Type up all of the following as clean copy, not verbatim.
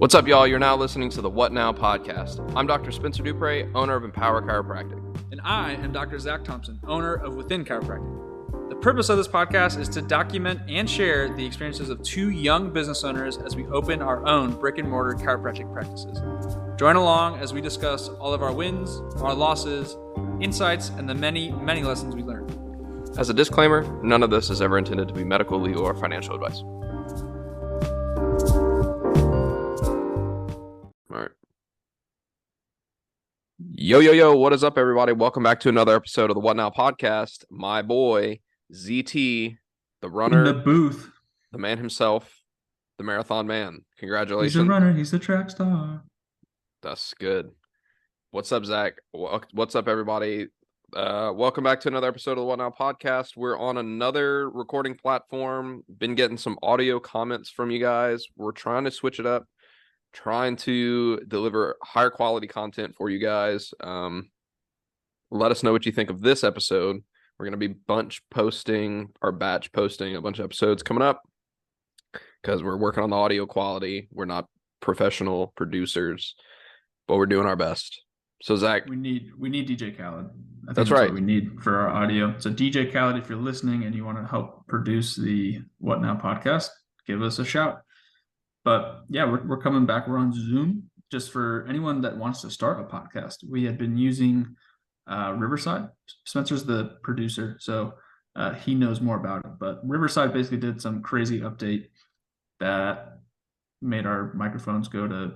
What's up, y'all? You're now listening to the What Now podcast. I'm Dr. Spencer Dupre, owner of Empower Chiropractic. And I am Dr. Zach Thompson, owner of Within Chiropractic. The purpose of this podcast is to document and share the experiences of two young business owners as we open our own brick-and-mortar chiropractic practices. Join along as we discuss all of our wins, our losses, insights, and the many, many lessons we learned. As a disclaimer, none of this is ever intended to be medical, legal, or financial advice. All right. Yo, what is up, everybody? Welcome back to another episode of the What Now podcast. My boy, ZT, the runner, in the booth, the man himself, the marathon man. Congratulations. He's a runner. He's a track star. That's good. What's up, Zach? What's up, everybody? Welcome back to another episode of the What Now podcast. We're on another recording platform. Been getting some audio comments from you guys. We're trying to switch it up, trying to deliver higher quality content for you guys. Let us know what you think of this episode. We're going to be batch posting a bunch of episodes coming up because we're working on the audio quality. We're not professional producers, but we're doing our best. So Zach, we need DJ Khaled. That's right. What we need for our audio. So DJ Khaled, if you're listening and you want to help produce the What Now podcast, give us a shout. But yeah, we're coming back. We're on Zoom. Just for anyone that wants to start a podcast, we had been using Riverside. Spencer's the producer, so he knows more about it. But Riverside basically did some crazy update that made our microphones go to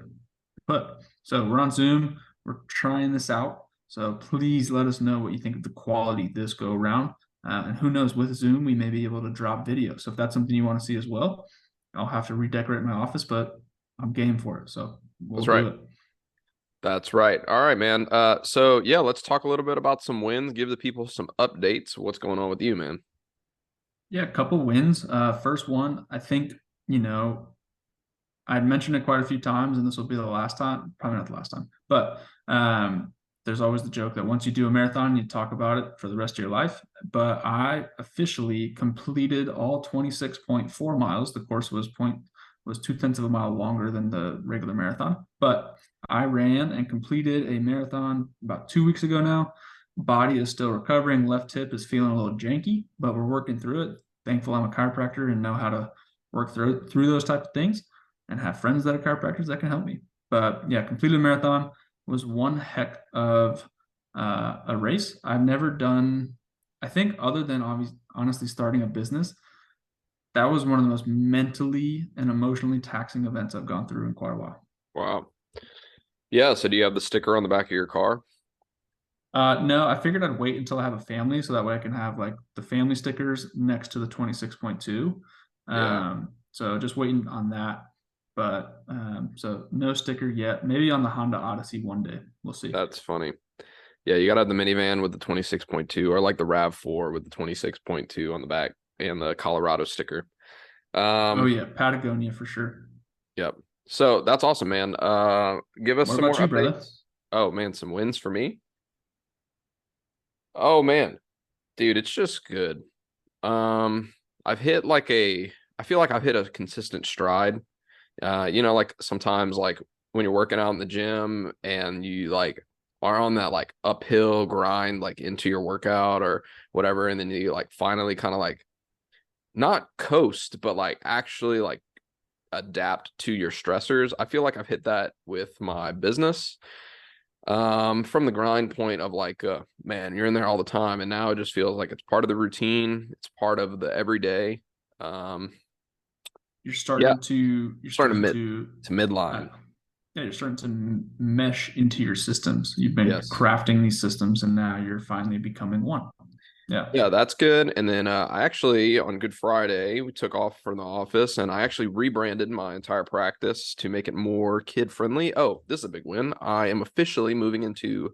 put. So we're on Zoom. We're trying this out. So please let us know what you think of the quality this go around. And who knows, with Zoom, we may be able to drop video. So if that's something you want to see as well, I'll have to redecorate my office, but I'm game for it. So we'll do it. That's right. All right, man. So yeah, let's talk a little bit about some wins. Give the people some updates. What's going on with you, man? Yeah, a couple wins. First one, I think, I'd mentioned it quite a few times, and this will be the last time. Probably not the last time, but there's always the joke that once you do a marathon, you talk about it for the rest of your life. But I officially completed all 26.4 miles. The course was 0.2 of a mile longer than the regular marathon, but I ran and completed a marathon about 2 weeks ago now. Body is still recovering. Left hip is feeling a little janky, but we're working through it. Thankful I'm a chiropractor and know how to work through those types of things, and have friends that are chiropractors that can help me. But yeah, completed a marathon. Was one heck of a race. I've never done, I think, other than honestly starting a business, that was one of the most mentally and emotionally taxing events I've gone through in quite a while. Wow. Yeah. So do you have the sticker on the back of your car? No, I figured I'd wait until I have a family, so that way I can have like the family stickers next to the 26.2. So just waiting on that. But so no sticker yet. Maybe on the Honda Odyssey one day. We'll see. That's funny. Yeah, you gotta have the minivan with the 26.2, or like the RAV4 with the 26.2 on the back and the Colorado sticker. Oh yeah, Patagonia for sure. Yep. So that's awesome, man. Give us some more updates. Brother? Oh man, some wins for me. Oh man, dude, it's just good. I feel like I've hit a consistent stride. Like sometimes like when you're working out in the gym and you like are on that like uphill grind like into your workout or whatever, and then you like finally kind of like not coast but like actually like adapt to your stressors. I feel like I've hit that with my business from the grind point of like man, you're in there all the time, and now it just feels like it's part of the routine, it's part of the everyday. You're starting to midline. You're starting to mesh into your systems. You've been crafting these systems, and now you're finally becoming one. Yeah, that's good. And then I actually, on Good Friday, we took off from the office, and I actually rebranded my entire practice to make it more kid-friendly. Oh, this is a big win. I am officially moving into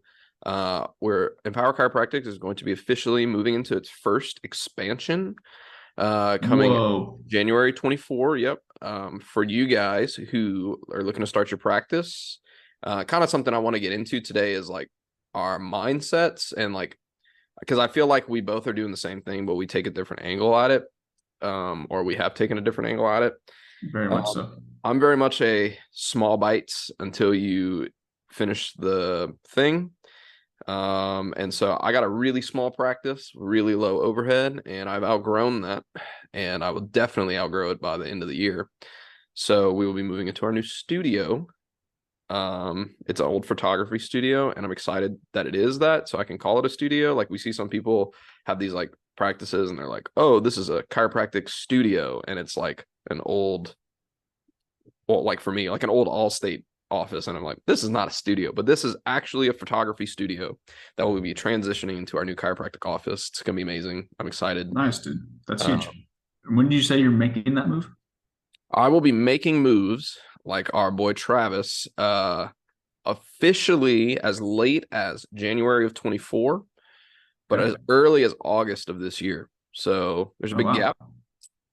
where Empower Chiropractic is going to be officially moving into its first expansion. Coming January 24. Yep. For you guys who are looking to start your practice, kind of something I want to get into today is like our mindsets, and like, because I feel like we both are doing the same thing, but we take a different angle at it. Or we have taken a different angle at it. Very much Um, so. I'm very much a small bites until you finish the thing. And so I got a really small practice, really low overhead, and I've outgrown that, and I will definitely outgrow it by the end of the year. So we will be moving into our new studio. It's an old photography studio, and I'm excited that it is that, so I can call it a studio. Like we see some people have these like practices, and they're like, "Oh, this is a chiropractic studio," and it's like an old, well, like for me, like an old Allstate office, and I'm like, this is not a studio, but this is actually a photography studio that will be transitioning into our new chiropractic office. It's gonna be amazing. I'm excited. Nice, dude. That's huge. Um, When did you say you're making that move? I will be making moves like our boy Travis, officially as late as January of 24, but Okay. as early as August of this year. So there's a Oh big wow. gap.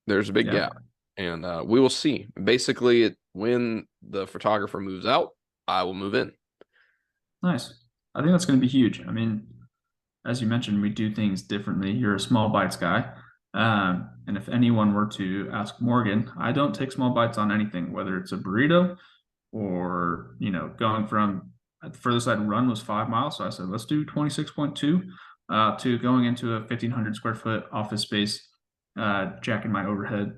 There's a big Yeah. gap, and we will see. Basically, when the photographer moves out, I will move in. Nice. I think that's going to be huge. I mean, as you mentioned, we do things differently. You're a small bites guy. And if anyone were to ask Morgan, I don't take small bites on anything, whether it's a burrito or, going from at the furthest I'd run was 5 miles. So I said, let's do 26.2 to going into a 1,500 square foot office space, jacking my overhead.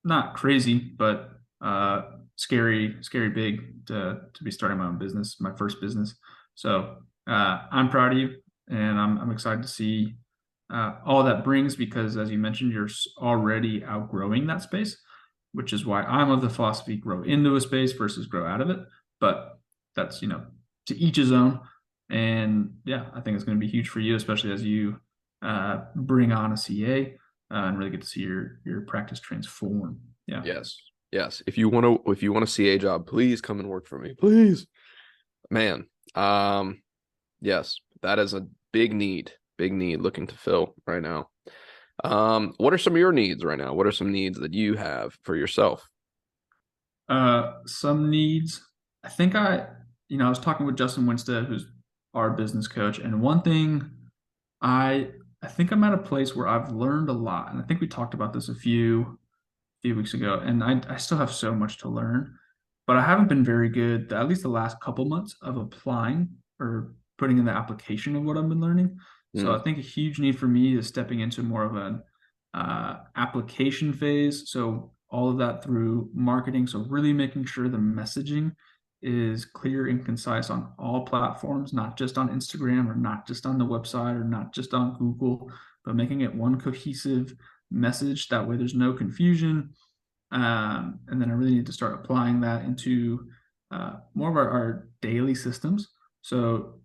Not crazy, but scary, scary big to be starting my own business, my first business. So I'm proud of you, and I'm excited to see all that brings because, as you mentioned, you're already outgrowing that space, which is why I'm of the philosophy grow into a space versus grow out of it. But that's, to each his own. And yeah, I think it's going to be huge for you, especially as you bring on a CA and really get to see your practice transform. Yeah. Yes. Yes. If you want a CA job, please come and work for me. Please. Man. Yes, that is a big need looking to fill right now. What are some of your needs right now? What are some needs that you have for yourself? Some needs. I think I was talking with Justin Winstead, who's our business coach, and one thing I I think I'm at a place where I've learned a lot, and I think we talked about this a few weeks ago, and I still have so much to learn, but I haven't been very good, at least the last couple months, of applying or putting in the application of what I've been learning. So Hmm. I think a huge need for me is stepping into more of an application phase. So all of that through marketing. So really making sure the messaging is clear and concise on all platforms, not just on Instagram or not just on the website or not just on Google, but making it one cohesive message. That way there's no confusion. And then I really need to start applying that into more of our daily systems. So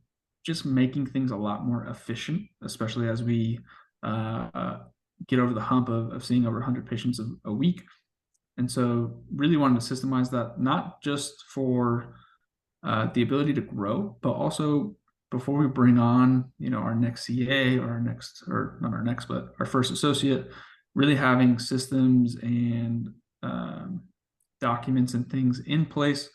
just making things a lot more efficient, especially as we get over the hump of seeing over 100 patients a week. And so really wanted to systemize that, not just for the ability to grow, but also before we bring on, our next CA or our next, or not our next, but our first associate, really having systems and um, documents and things in place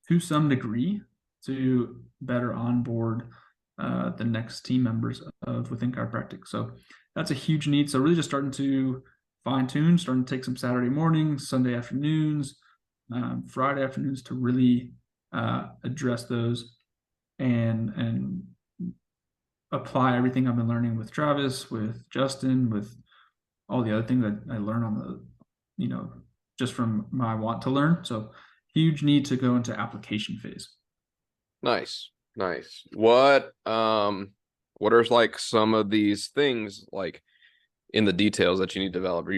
to some degree to better onboard the next team members of within chiropractic. So that's a huge need. So really just starting to fine tune, starting to take some Saturday mornings, Sunday afternoons, Friday afternoons to really address those and apply everything I've been learning with Travis, with Justin, with all the other things that I learn on the, just from my want to learn. So huge need to go into application phase. Nice. Nice. What are like some of these things like in the details that you need to develop?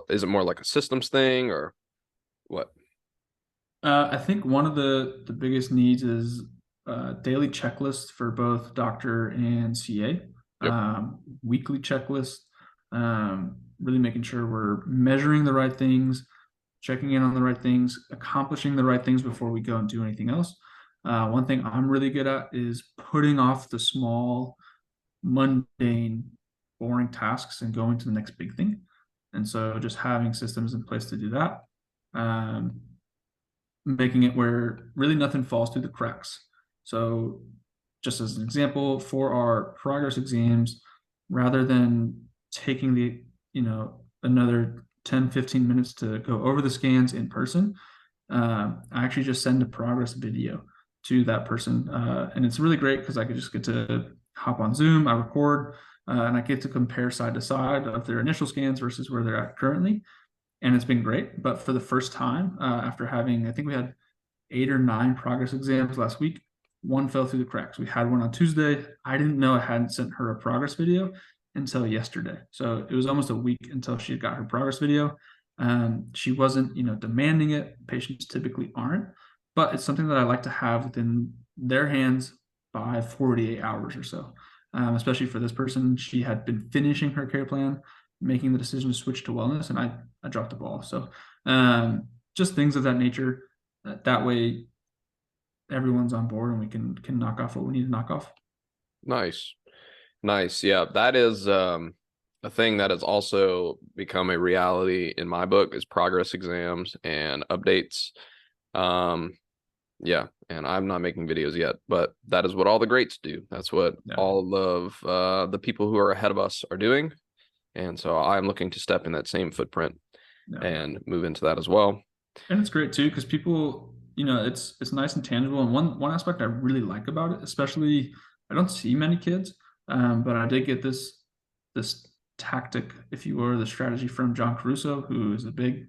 Is it more like a systems thing or what? I think one of the biggest needs is daily checklists for both doctor and CA, Yep. weekly checklists, really making sure we're measuring the right things, checking in on the right things, accomplishing the right things before we go and do anything else. One thing I'm really good at is putting off the small, mundane, boring tasks and going to the next big thing. And so just having systems in place to do that. Um, Making it where really nothing falls through the cracks. So, just as an example, for our progress exams, rather than taking another 10-15 minutes to go over the scans in person, I actually just send a progress video to that person. And it's really great because I could just get to hop on Zoom, I record, and I get to compare side to side of their initial scans versus where they're at currently. And it's been great. But for the first time, after having, I think we had 8 or 9 progress exams last week, one fell through the cracks. We had one on Tuesday. I didn't know I hadn't sent her a progress video until yesterday. So it was almost a week until she got her progress video. She wasn't, demanding it. Patients typically aren't, but it's something that I like to have within their hands by 48 hours or so. Especially for this person, she had been finishing her care plan, making the decision to switch to wellness, and I dropped the ball. So just things of that nature. That way, everyone's on board, and we can knock off what we need to knock off. Nice. Nice. Yeah, that is a thing that has also become a reality in my book is progress exams and updates. Yeah, and I'm not making videos yet, but that is what all the greats do. That's what all of the people who are ahead of us are doing. And so I'm looking to step in that same footprint and move into that as well. And it's great too, because people, it's nice and tangible. And one aspect I really like about it, especially I don't see many kids, but I did get this tactic, if you will, the strategy from John Caruso, who is a big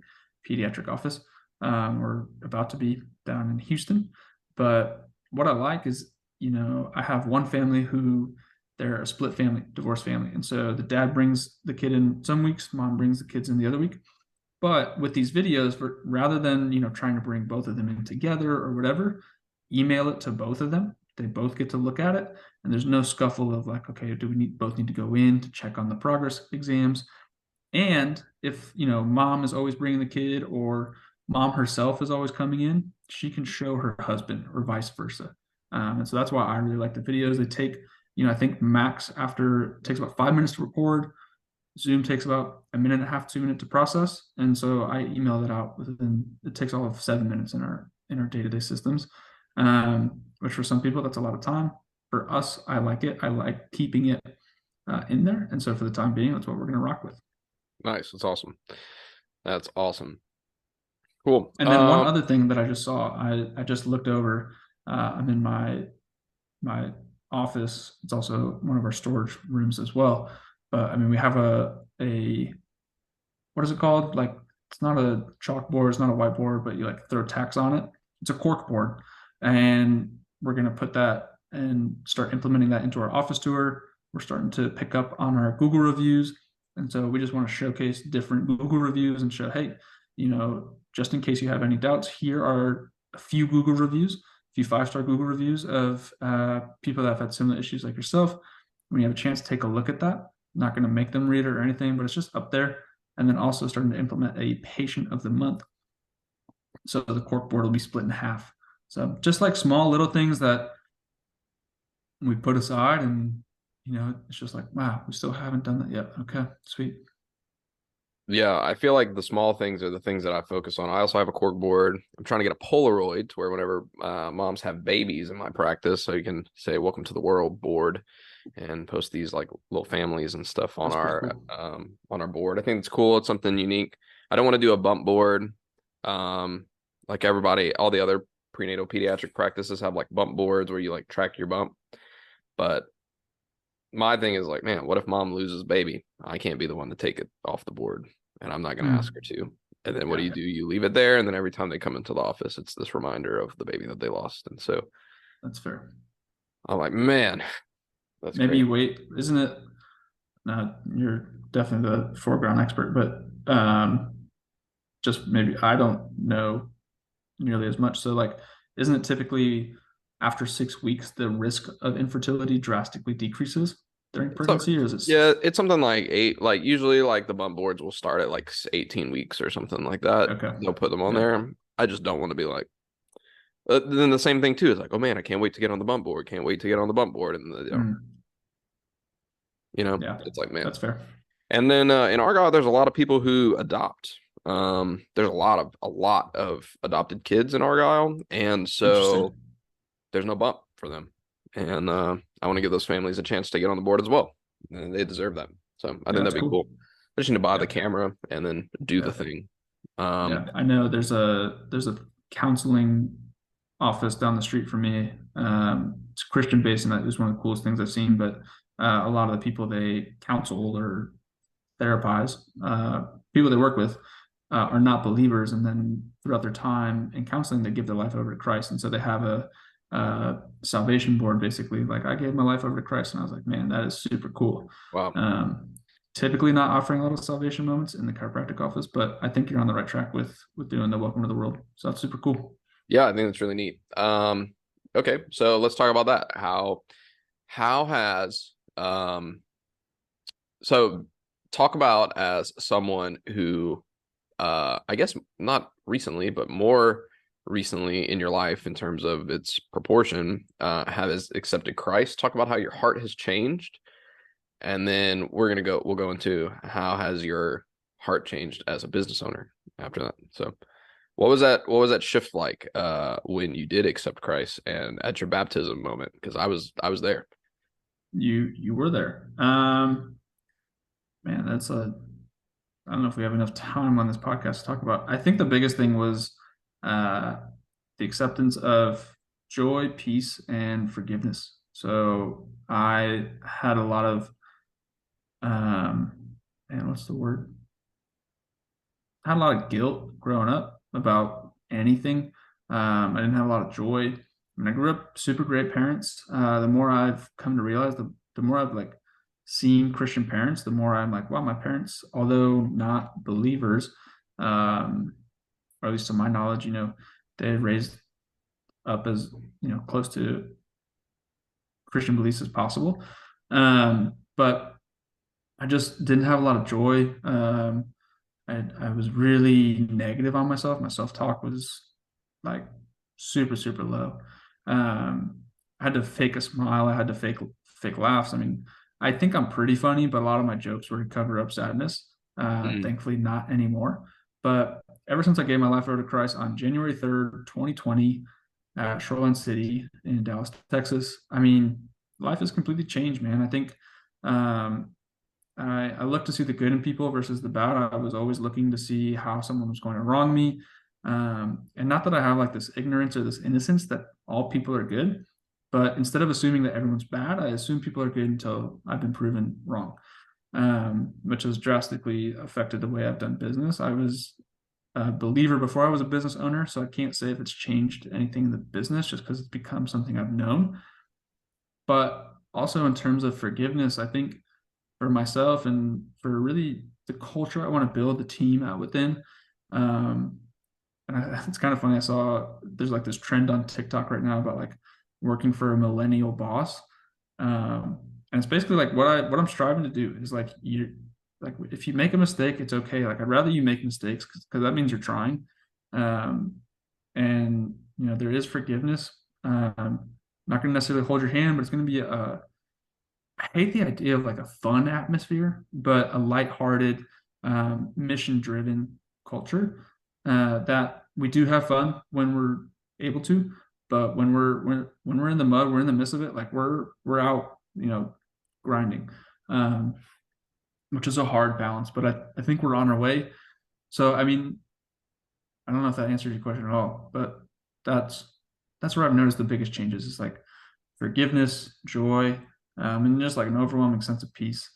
pediatric office. We're about to be down in Houston. But what I like is, I have one family who they're a split family, divorced family. And so the dad brings the kid in some weeks, mom brings the kids in the other week. But with these videos, rather than trying to bring both of them in together or whatever, email it to both of them. They both get to look at it, and there's no scuffle of like, okay, do we both need to go in to check on the progress exams? And if mom is always bringing the kid, or mom herself is always coming in, she can show her husband, or vice versa. And so that's why I really like the videos. They take, I think max after it takes about 5 minutes to record. Zoom takes about a minute and a half, 2 minutes to process. And so I email that out within, it takes all of 7 minutes in our day-to-day systems. Which for some people, that's a lot of time. For us, I like it. I like keeping it in there. And so for the time being, that's what we're going to rock with. Nice. That's awesome. That's awesome. Cool. And then one other thing that I just saw, I just looked over. I'm in my office. It's also one of our storage rooms as well. But I mean, we have a what is it called? Like, it's not a chalkboard, it's not a whiteboard, but you like throw tacks on it. It's a cork board, and we're gonna put that and start implementing that into our office tour. We're starting to pick up on our Google reviews, and so we just want to showcase different Google reviews and show, hey, just in case you have any doubts, here are a few Google reviews, a few 5-star Google reviews of people that have had similar issues like yourself. When you have a chance to take a look at that, not going to make them read it or anything, but it's just up there. And then also starting to implement a patient of the month. So the cork board will be split in half. So just like small little things that we put aside, and it's just like, wow, we still haven't done that yet. Okay, sweet. Yeah, I feel like the small things are the things that I focus on. I also have a cork board. I'm trying to get a Polaroid to where whenever moms have babies in my practice, so you can say "Welcome to the world" board and post these like little families and stuff on on our board. I think it's cool. It's something unique. I don't want to do a bump board. Like everybody, all the other prenatal pediatric practices have like bump boards where you like track your bump. But my thing is like, man, what if mom loses baby? I can't be the one to take it off the board, and I'm not going to ask her to. And then what do? You leave it there, and then every time they come into the office, it's this reminder of the baby that they lost. And so that's fair. I'm like, man, that's maybe you wait, isn't it? You're definitely the foreground expert, but just maybe I don't know nearly as much. So like, isn't it typically after 6 weeks the risk of infertility drastically decreases during pregnancy, or is it? Yeah, it's something like 8. Like usually, like the bump boards will start at like 18 weeks or something like that. Okay, they'll put them on there. I just don't want to be like. Then the same thing too is like, oh man, I can't wait to get on the bump board. Can't wait to get on the bump board, and it's like, man, that's fair. And then in Argyle, there's a lot of people who adopt. There's a lot of adopted kids in Argyle, and so there's no bump for them. And I want to give those families a chance to get on the board as well, and they deserve that. So I think that'd be cool. I just need to buy the Yeah. camera and then do the Yeah. thing. Yeah. I know there's a counseling office down the street from me. It's Christian based, and that is one of the coolest things I've seen. But a lot of the people they counsel or therapize, people they work with, are not believers, and then throughout their time in counseling, they give their life over to Christ, and so they have a salvation board, basically. Like, I gave my life over to Christ, and I was like, man, that is super cool. Wow. Um, Typically not offering a lot of salvation moments in the chiropractic office, but I think you're on the right track with doing the welcome to the world. So that's super cool. Yeah, I think that's really neat. Okay, so let's talk about that. How has so talk about as someone who I guess not recently, but more recently in your life in terms of its proportion, has accepted Christ. Talk about how your heart has changed, and then we'll go into how has your heart changed as a business owner after that. So what was that shift like when you did accept Christ and at your baptism moment? Because I was there. You were there. Man, that's a I don't know if we have enough time on this podcast to talk about. I think the biggest thing was uh, the acceptance of joy, peace, and forgiveness. So I had a lot of, um, man, what's the word? I had a lot of guilt growing up about anything. I didn't have a lot of joy. I mean, I grew up super great parents. The more I've come to realize, the more I've like seen Christian parents, the more I'm like, wow, my parents, although not believers, um, or at least to my knowledge, they raised up as close to Christian beliefs as possible. But I just didn't have a lot of joy. I was really negative on myself. My self-talk was like super, super low. I had to fake a smile. I had to fake laughs. I mean, I think I'm pretty funny, but a lot of my jokes were to cover up sadness. Mm, Thankfully, not anymore. But ever since I gave my life over to Christ on January 3rd, 2020, at Shoreline City in Dallas, Texas, I mean, life has completely changed, man. I think um, I look to see the good in people versus the bad. I was always looking to see how someone was going to wrong me. And not that I have like this ignorance or this innocence that all people are good, but instead of assuming that everyone's bad, I assume people are good until I've been proven wrong, which has drastically affected the way I've done business. I was a believer before I was a business owner, so I can't say if it's changed anything in the business just because it's become something I've known. But also in terms of forgiveness, I think for myself and for really the culture I want to build the team out within. Um, it's kind of funny. I saw there's like this trend on TikTok right now about like working for a millennial boss. And it's basically like what I'm striving to do is like you like if you make a mistake, it's okay. Like I'd rather you make mistakes because that means you're trying. Um, and there is forgiveness. Not going to necessarily hold your hand, but it's going to be a I hate the idea of like a fun atmosphere, but a lighthearted, mission-driven culture. That we do have fun when we're able to, but when we're in the mud, we're in the midst of it. Like we're out, grinding, um, which is a hard balance. But I think we're on our way. So I mean, I don't know if that answers your question at all, but that's that's where I've noticed the biggest changes is like forgiveness, joy, and just like an overwhelming sense of peace.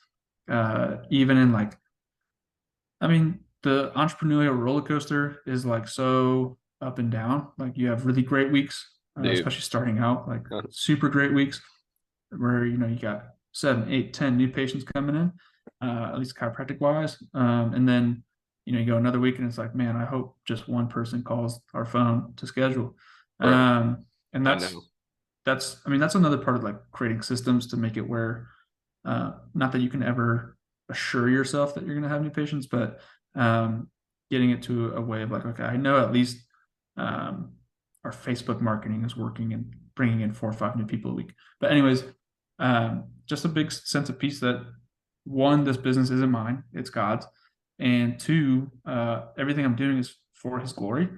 Even in like, I mean, the entrepreneurial roller coaster is like so up and down. Like you have really great weeks, dude. especially starting out, like super great weeks where you got 7, 8, 10 new patients coming in, at least chiropractic wise, and then you go another week and it's like, man, I hope just one person calls our phone to schedule, Bro, and I that's know. that's I mean that's another part of like creating systems to make it where not that you can ever assure yourself that you're going to have new patients, but um, getting it to a way of like, okay, I know at least um, our Facebook marketing is working and bringing in 4 or 5 new people a week. But anyways, just a big sense of peace that one, this business isn't mine, it's God's, and two, everything I'm doing is for His glory,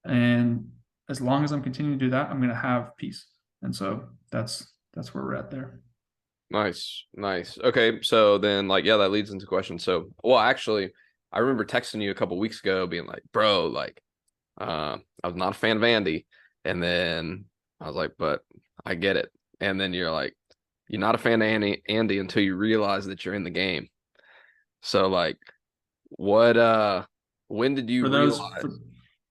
and as long as I'm continuing to do that, I'm going to have peace. And so that's where we're at there. Nice, nice. Okay, so then like yeah, that leads into questions. So, well, actually, I remember texting you a couple weeks ago, being like, "Bro, like, I was not a fan of Andy," and then I was like, "But I get it." And then you're like, "You're not a fan of Andy until you realize that you're in the game." So, like, what? When did you For those realize?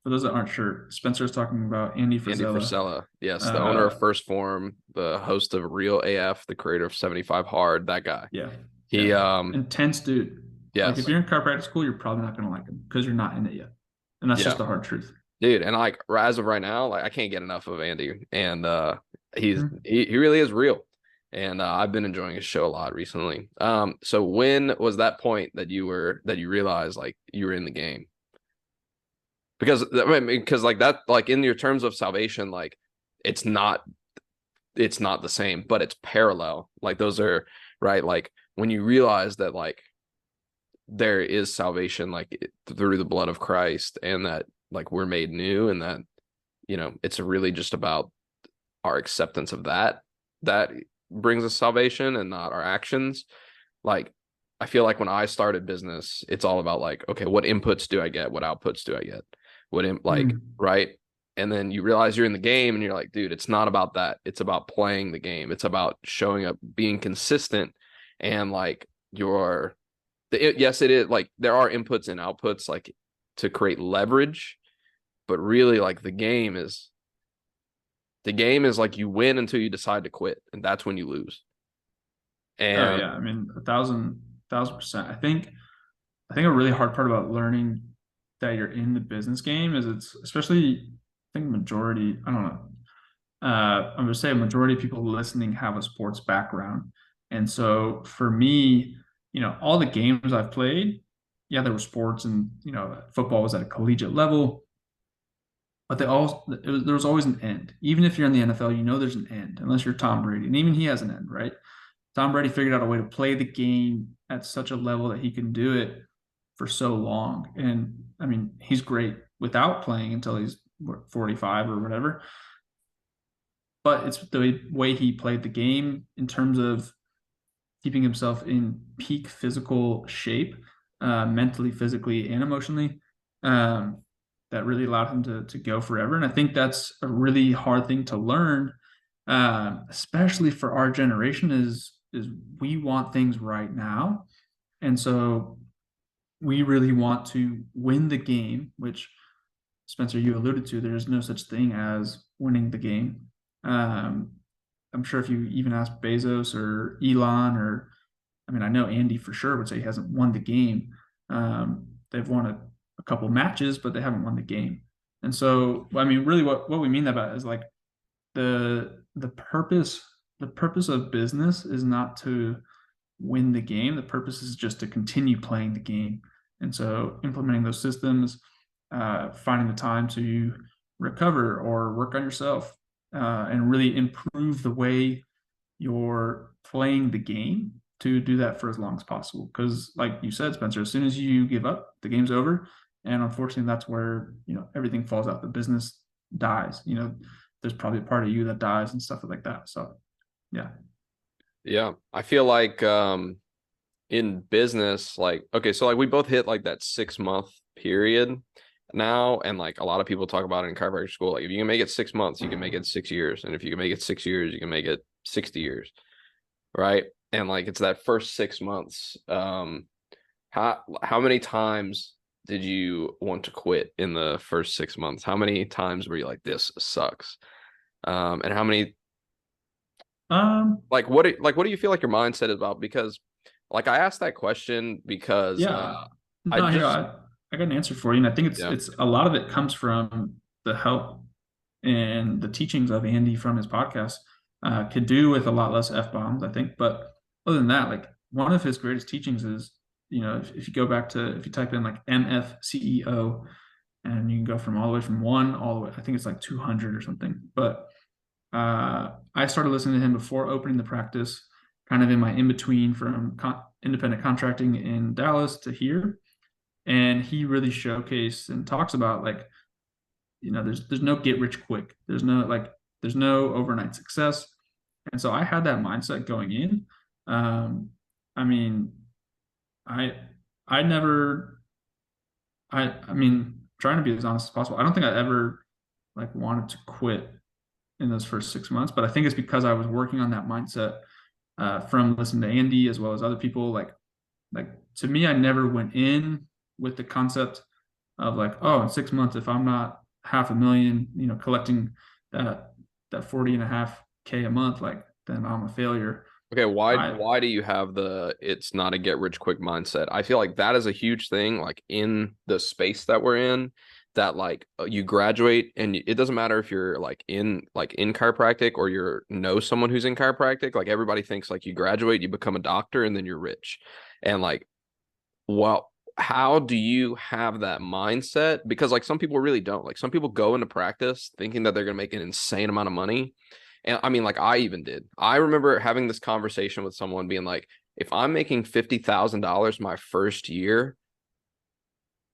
for those that aren't sure, Spencer is talking about Andy Andy Frisella. Frisella, yes, the owner of Uh, First Form, the host of Real AF, the creator of 75 Hard, that guy. yeah, He, yeah, intense dude. Like if yes, you're in chiropractic school, you're probably not gonna like him because you're not in it yet, and that's just yeah. the hard truth. Dude, and like as of right now, like I can't get enough of Andy, and Mhm. he really is real, and I've been enjoying his show a lot recently. So when was that point that you realized like you were in the game? Because I mean, because like that, like in your terms of salvation, like it's not it's not the same, but it's parallel. Like those are right. Like when you realize that like there is salvation, like through the blood of Christ, and that like we're made new, and that it's really just about our acceptance of that brings us salvation and not our actions. Like I feel like when I started business, it's all about like, okay, what inputs do I get? What outputs do I get? Like, Mm. right? And then you realize you're in the game and you're like, dude, it's not about that. It's about playing the game. It's about showing up, being consistent, and like yes, it is like there are inputs and outputs like to create leverage, but really like the game is like you win until you decide to quit, and that's when you lose. Oh And yeah, I mean 1,000%. I think a really hard part about learning that you're in the business game is it's especially I think majority, I don't know. I'm gonna say a majority of people listening have a sports background. And so for me, all the games I've played, yeah, there were sports and football was at a collegiate level, but there was always an end. Even if you're in the NFL, there's an end, unless you're Tom Brady. And even he has an end, right? Tom Brady figured out a way to play the game at such a level that he can do it for so long. And I mean, he's great without playing until he's 45 or whatever. But it's the way he played the game in terms of keeping himself in peak physical shape, mentally, physically, and emotionally. Um, that really allowed him to go forever. And I think that's a really hard thing to learn, especially for our generation. Is we want things right now, and so we really want to win the game, which Spencer, you alluded to. There's no such thing as winning the game. Um, I'm sure if you even ask Bezos or Elon, or I mean, I know Andy for sure would say he hasn't won the game. They've won a couple matches, but they haven't won the game. And so, I mean, really, what we mean about is like the purpose of business is not to win the game. The purpose is just to continue playing the game. And so implementing those systems, finding the time to recover or work on yourself, and really improve the way you're playing the game to do that for as long as possible. Because, like you said, Spencer, as soon as you give up, the game's over. And unfortunately, that's where everything falls out. The business dies. There's probably a part of you that dies and stuff like that. So, yeah. yeah, I feel like in business, like okay, so like we both hit like that 6 month period now, and like a lot of people talk about it in chiropractic school. Like if you can make it 6 months, you can make it 6 years, and if you can make it 6 years, you can make it 60 years, right? And like it's that first 6 months. How many times did you want to quit in the first 6 months? How many times were you like, this sucks? And how many Um, what do you feel like your mindset is about? Because like I asked that question because yeah. I No, here just I got an answer for you, and I think it's yeah. it's a lot of it comes from the help and the teachings of Andy from his podcast. Could do with a lot less f bombs, I think. But other than that, like one of his greatest teachings is, if you go back to if you type in like MFCEO, and you can go from all the way from one all the way, I think it's like 200 or something. But I started listening to him before opening the practice, kind of in my in between from independent contracting in Dallas to here, and he really showcased and talks about like there's no get rich quick. There's no overnight success. And so I had that mindset going in. Um, I mean, I I never I mean, trying to be as honest as possible. I don't think I ever like wanted to quit in those first 6 months, but I think it's because I was working on that mindset from listening to Andy as well as other people. Like to me, I never went in with the concept of like, oh, in 6 months, if I'm not half a million, collecting that that 40 and a half K a month, like then I'm a failure. Okay, why I why do you have the it's not a get rich quick mindset? I feel like that is a huge thing, like in the space that we're in, that like you graduate and it doesn't matter if you're like in chiropractic or you're know someone who's in chiropractic, like everybody thinks like you graduate, you become a doctor and then you're rich. And like, well, how do you have that mindset? Because like some people really don't. Like some people go into practice thinking that they're gonna make an insane amount of money. And I mean, like I even did. I remember having this conversation with someone being like, if I'm making $50,000 my first year,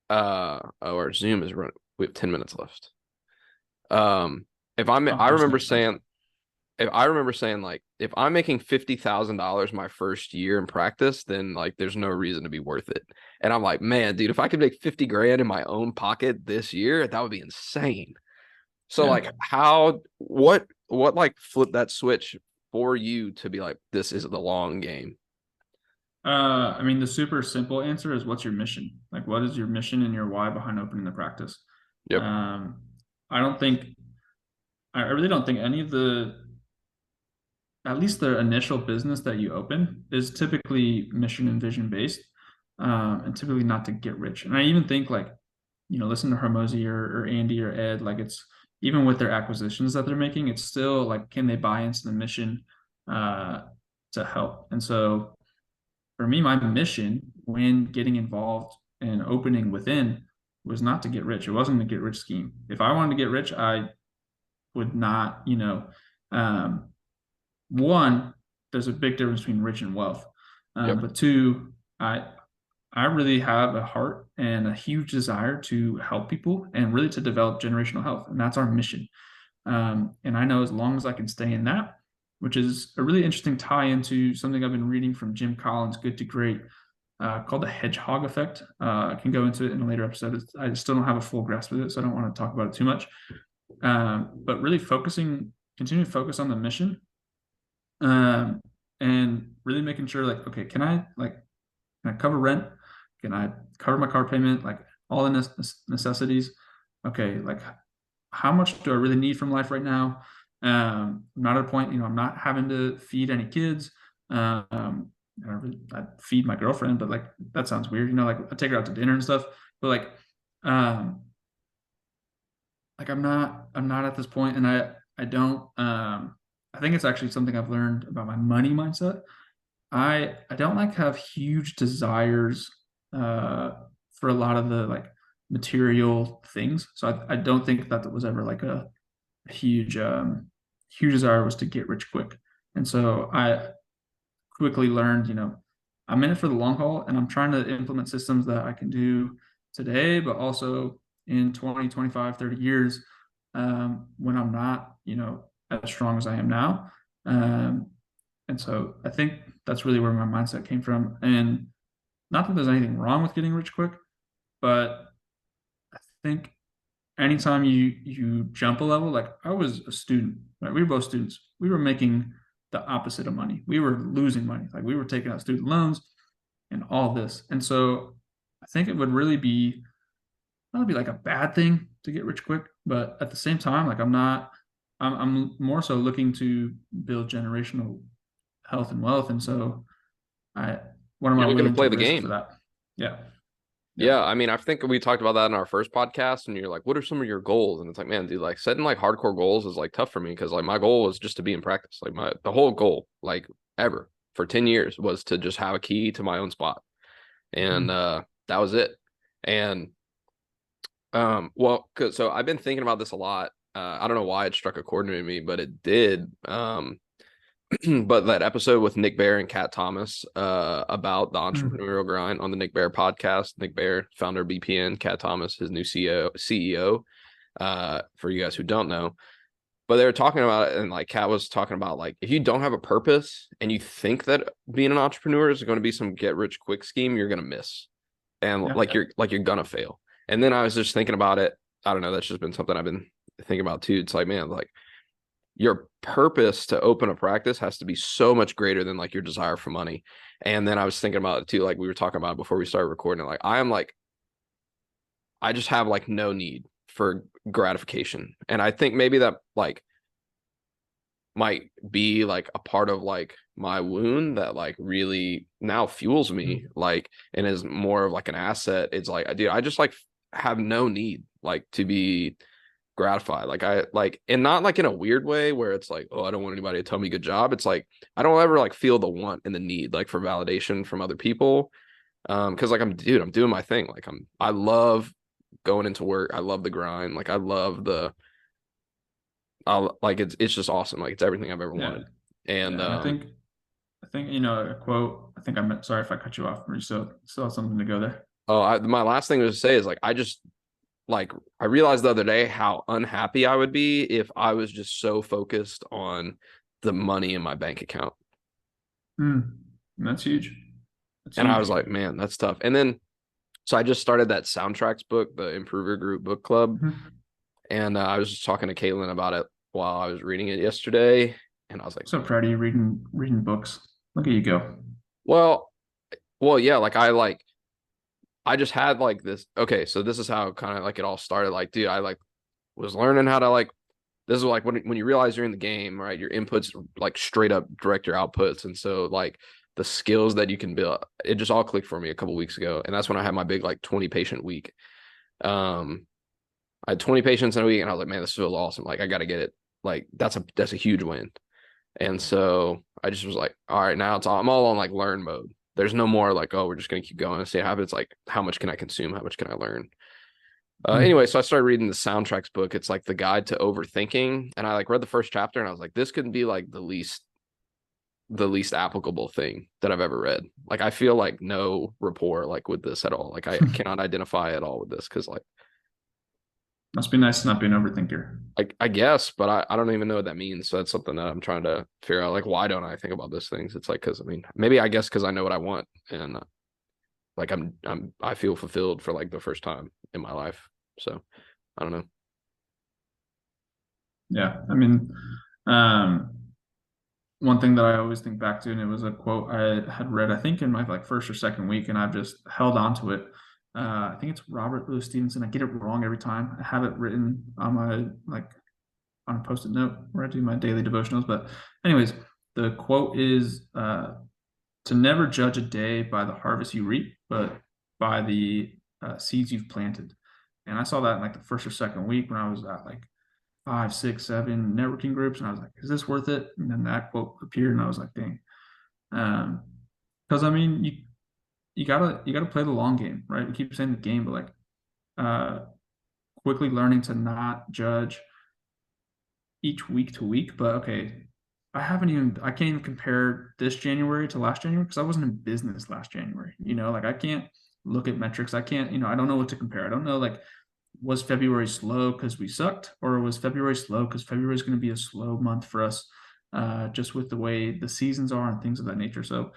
oh, our Zoom is running. We have 10 minutes left. If I'm oh, I there's remember no sense. saying if I remember saying like if I'm making $50,000 my first year in practice, then like there's no reason to be worth it. And I'm like, man, dude, if I could make 50 grand in my own pocket this year, that would be insane. So Yeah. like how what like flip that switch for you to be like this is the long game? I mean, the super simple answer is what's your mission? Like, what is your mission and your why behind opening the practice? Yep. Um, I don't think, I really don't think any of at least the initial business that you open is typically mission and vision based, and typically not to get rich. And I even think like, listen to Hermosi or Andy or Ed, like it's even with their acquisitions that they're making, it's still like, can they buy into the mission uh, to help? And so for me, my mission when getting involved and opening within was not to get rich. It wasn't a get rich scheme. If I wanted to get rich, I would not, um, one, there's a big difference between rich and wealth. Yep. But two, I really have a heart and a huge desire to help people and really to develop generational health. And that's our mission. And I know as long as I can stay in that, which is a really interesting tie into something I've been reading from Jim Collins, Good to Great, called the hedgehog effect. I can go into it in a later episode. I still don't have a full grasp of it, so I don't want to talk about it too much. But really continue to focus on the mission, um, and really making sure, like, okay, can I cover rent? Can I cover my car payment? Like all the necessities. Okay, like how much do I really need from life right now? I'm not at a point, I'm not having to feed any kids. I feed my girlfriend, but like that sounds weird, like I take her out to dinner and stuff. But um, like I'm not at this point, and I don't. I think it's actually something I've learned about my money mindset. I don't like have huge desires uh, for a lot of the like material things. So I don't think that was ever like a huge huge desire was to get rich quick. And so I quickly learned, I'm in it for the long haul and I'm trying to implement systems that I can do today, but also in 20, 25, 30 years, when I'm not, as strong as I am now. Um, and so I think that's really where my mindset came from. And not that there's anything wrong with getting rich quick, but I think anytime you jump a level, like I was a student, right? We were both students. We were making the opposite of money. We were losing money. Like we were taking out student loans and all this. And so I think it would really be not be like a bad thing to get rich quick, but at the same time, like I'm more so looking to build generational health and wealth. And so I what am I You're looking to willing to play the risk for game. that? Yeah. Yeah. Yeah, I mean, I think we talked about that in our first podcast, and you're like, "What are some of your goals?" And it's like, man, dude, like setting like hardcore goals is like tough for me because like my goal was just to be in practice. Like the whole goal, like ever for 10 years, was to just have a key to my own spot, and Mhm. that was it. And well, so I've been thinking about this a lot. I don't know why it struck a chord with me, but it did. But that episode with Nick Bear and Kat Thomas about the Mhm. entrepreneurial grind on the Nick Bear podcast. Nick Bear, founder of BPN, Kat Thomas, his new CEO. For you guys who don't know, but they were talking about it, and like Kat was talking about, like, if you don't have a purpose and you think that being an entrepreneur is going to be some get rich quick scheme, you're going to miss, and Yeah. like you're gonna fail. And then I was just thinking about it. I don't know. That's just been something I've been thinking about too. It's like, man, like your purpose to open a practice has to be so much greater than like your desire for money. And then I was thinking about it too, like we were talking about before we started recording. Like I just have like no need for gratification, and I think maybe that like might be like a part of like my wound that like really now fuels me, like, and is more of like an asset. It's like, dude, I just like have no need like to be gratified. Like I like, and not like in a weird way where it's like, oh, I don't want anybody to tell me good job. It's like I don't ever like feel the want and the need like for validation from other people. Because like I'm doing my thing. Like I love going into work. I love the grind. Like I love the I'll like it's just awesome. Like it's everything I've ever Yeah. wanted. And Yeah. And I think, you know, a quote, I think I meant, sorry if I cut you off, or you still have something to go there. my last thing to say is like I just like I realized the other day how unhappy I would be if I was just so focused on the money in my bank account. That's huge. That's And I huge. was like, man, that's tough. And then so I just started that soundtracks book, the Improver Group book club, Mhm. and I was just talking to Caitlin about it while I was reading it yesterday, and I was like, So proud of you reading books. Look at you go. well, yeah, like I just had like this. Okay, so this is how kind of like it all started. Like, dude, I like was learning how to like. This is like when you realize you're in the game, right? Your inputs like straight up direct your outputs, and so like the skills that you can build, it just all clicked for me a couple weeks ago, and that's when I had my big like 20 patient week. Um, I had 20 patients in a week, and I was like, man, this feels awesome. Like I got to get it. Like that's a huge win. And so I just was like, all right, now I'm all on like learn mode. There's no more like, oh, we're just gonna keep going and see what happens. It's like, how much can I consume? How much can I learn? Anyway, so I started reading the soundtracks book. It's like the guide to overthinking, and I like read the first chapter, and I was like, this could be like the least applicable thing that I've ever read. Like I feel like no rapport like with this at all. Like I cannot identify at all with this because like Must be nice to not be an overthinker. I guess, but I don't even know what that means. So that's something that I'm trying to figure out. Like, why don't I think about those things? It's like, because I mean, maybe I guess because I know what I want, and like I feel fulfilled for like the first time in my life. So I don't know. Yeah. I mean, um, one thing that I always think back to, and it was a quote I had read, I think in my like first or second week, and I've just held on to it. I think it's Robert Louis Stevenson. I get it wrong every time. I have it written on my like on a post-it note where I do my daily devotionals. But anyways, the quote is to never judge a day by the harvest you reap, but by the seeds you've planted. And I saw that in like the first or second week when I was at like 5, 6, 7 networking groups, and I was like, "Is this worth it?" And then that quote appeared, and I was like, "Dang," because I mean, you gotta play the long game, right? We keep saying the game, but like uh, quickly learning to not judge each week to week. But okay, I can't even compare this January to last January because I wasn't in business last January. You know, like I can't look at metrics. I can't, I don't know what to compare. I don't know like was February slow because we sucked, or was February slow because February is going to be a slow month for us, just with the way the seasons are and things of that nature. So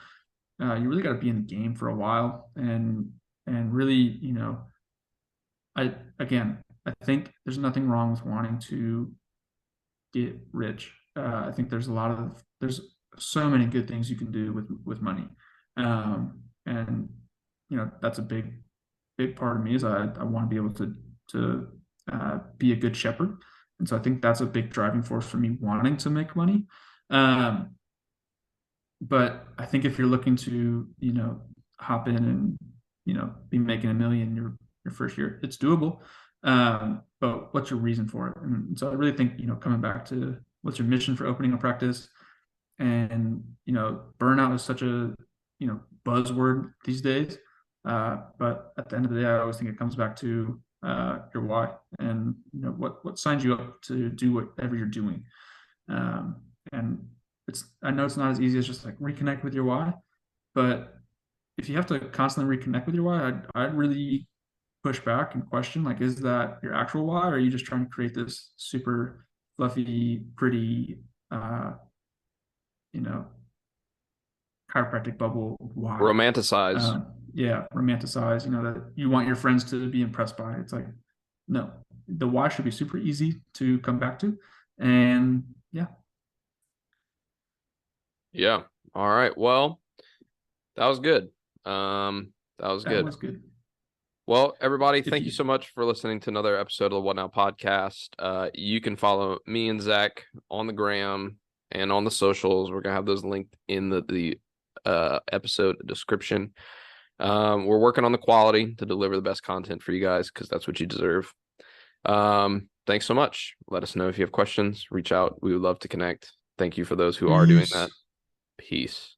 you really got to be in the game for a while, and really, I think there's nothing wrong with wanting to get rich. I think there's so many good things you can do with money, and that's a big part of me is I want to be able to be a good shepherd, and so I think that's a big driving force for me wanting to make money. Um, but I think if you're looking to hop in and be making a million your first year, it's doable. But what's your reason for it? And so I really think coming back to what's your mission for opening a practice, and burnout is such a buzzword these days. But at the end of the day, I always think it comes back to your why, and what signs you up to do whatever you're doing. And I know it's not as easy as just like reconnect with your why, but if you have to constantly reconnect with your why, I'd really push back and question, like, is that your actual why, or are you just trying to create this super fluffy, pretty, uh, you know, chiropractic bubble. Why? Romanticize. Yeah, romanticize, that you want your friends to be impressed by. It's like, no, the why should be super easy to come back to. And yeah, Yeah. All right. Well, that was good. That was that good. was good. Well, everybody, If thank you you, so much for listening to another episode of the What Now podcast. You can follow me and Zach on the gram and on the socials. We're gonna have those linked in the episode description. We're working on the quality to deliver the best content for you guys because that's what you deserve. Thanks so much. Let us know if you have questions. Reach out. We would love to connect. Thank you for those who are doing that. peace. Peace.